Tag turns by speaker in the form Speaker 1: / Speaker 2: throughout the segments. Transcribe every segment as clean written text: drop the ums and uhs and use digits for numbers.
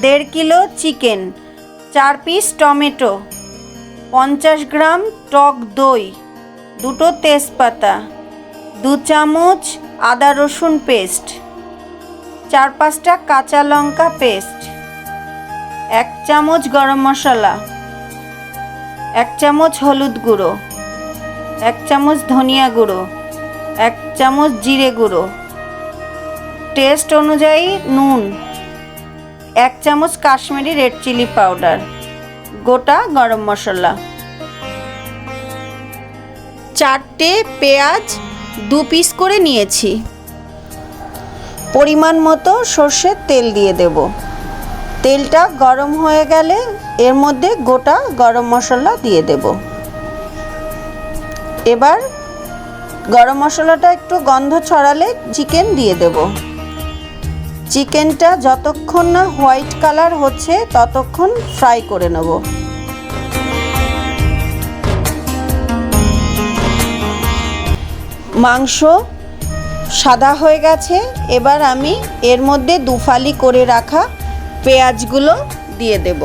Speaker 1: 1.5 kilo chicken, 4 piece tomato, 50 গ্রাম টক দই, 2 তেজপাতা, 2 চামচ আদা রসুন পেস্ট, 4-5টা কাঁচা লঙ্কা পেস্ট, 1 চামচ গরম মশলা, 1 চামচ হলুদ গুঁড়ো, 1 চামচ ধনিয়া গুঁড়ো, 1 চামচ জিরে গুঁড়ো, টেস্ট অনুযায়ী নুন, 1 চামচ কাশ্মীরি রেড চিলি পাউডার, গোটা গরম মশলা। 4টে পেঁয়াজ 2 পিস করে নিয়েছি। পরিমাণ মতো সর্ষের তেল দিয়ে দেব। তেলটা গরম হয়ে গেলে এর মধ্যে গোটা গরম মশলা দিয়ে দেব। এবার গরম মশলাটা একটু গন্ধ ছড়ালে চিকেন দিয়ে দেব। চিকেনটা যতক্ষণ না হোয়াইট কালার হচ্ছে ততক্ষণ ফ্রাই করে নেব। মাংস সাদা হয়ে গেছে। এবার আমি এর মধ্যে 2 ফালি করে রাখা পেঁয়াজগুলো দিয়ে দেব।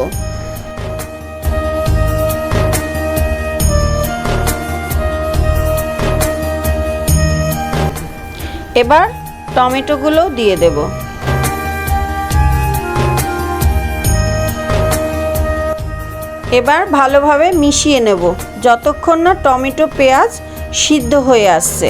Speaker 1: এবার টমেটোগুলো দিয়ে দেব। এবার ভালোভাবে মিশিয়ে নেব যতক্ষণ না টমেটো পেঁয়াজ সিদ্ধ হয়ে আসছে।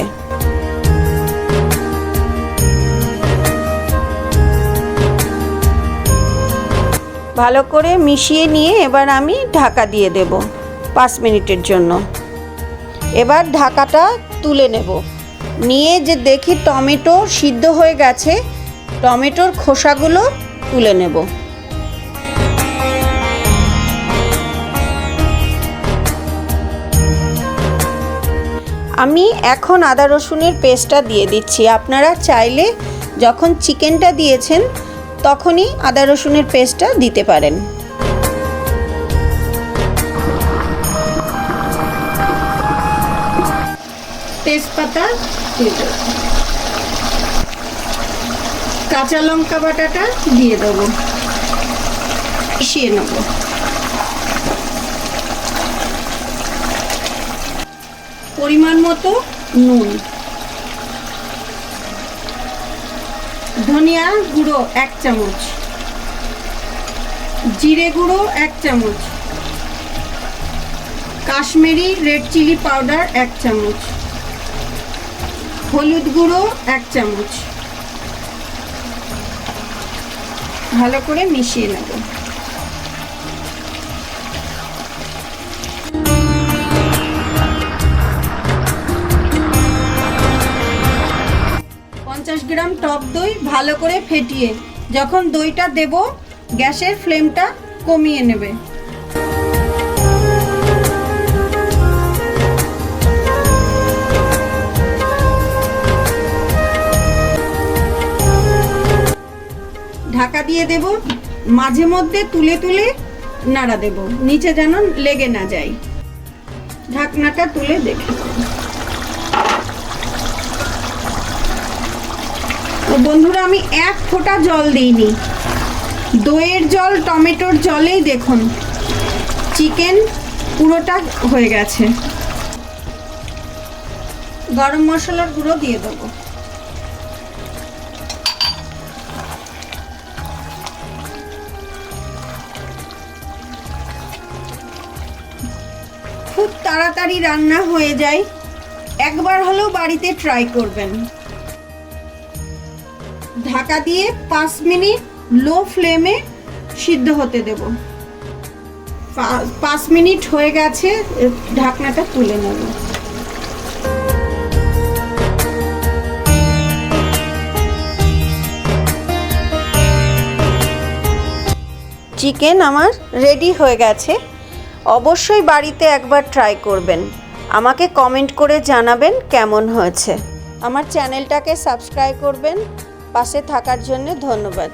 Speaker 1: ভালো করে মিশিয়ে নিয়ে এবার আমি ঢাকা দিয়ে দেব 5 মিনিটের জন্য। এবার ঢাকাটা তুলে নেব। নিয়ে যে দেখি টমেটো সিদ্ধ হয়ে গেছে, টমেটোর খোসাগুলো তুলে নেব। আমি এখন আদা রসুনের পেস্টটা দিয়ে দিচ্ছি। আপনারা চাইলে যখন চিকেনটা দিয়েছেন তখনই আদা রসুনের পেস্টটা দিতে পারেন। তেজপাতা দিয়ে দেব। কাঁচা লঙ্কা বাটাটা দিয়ে দেব। মিশিয়ে নেব। পরিমাণ মতো নুন, ধনিয়া গুঁড়ো 1 চামচ, জিরে গুঁড়ো 1 চামচ, কাশ্মীরি রেড চিলি পাউডার 1 চামচ, হলুদ গুঁড়ো 1 চামচ। ভালো করে মিশিয়ে নেব। গ্রাম টক দই ভালো করে ফেটিয়ে যখন দইটা দেব গ্যাসের ফ্লেমটা কমিয়ে নেবে। ঢাকা দিয়ে দেব। মাঝে মধ্যে তুলে তুলে নাড়া দেব, নিচে যেন লেগে না যায়। ঢাকনাটা তুলে দেখে বন্ধুরা, আমি 1 ফোঁটা জল দিইনি। দইয়ের জল টমেটোর জলেই দেখুন চিকেন পুরোটা হয়ে গেছে। গরম মশলার গুঁড়ো দিয়ে দেবো। খুব তাড়াতাড়ি রান্না হয়ে যায়, একবার হলেও বাড়িতে ট্রাই করবেন। ঢাকা দিয়ে 5 মিনিট লো ফ্লেমে সিদ্ধ হতে দেব। 5 মিনিট হয়ে গেছে, ঢাকনাটা তুলে নেব। চিকেন আমার রেডি হয়ে গেছে। অবশ্যই বাড়িতে একবার ট্রাই করবেন। আমাকে কমেন্ট করে জানাবেন কেমন হয়েছে। আমার চ্যানেলটাকে সাবস্ক্রাইব করবেন। পাশে থাকার জন্য ধন্যবাদ।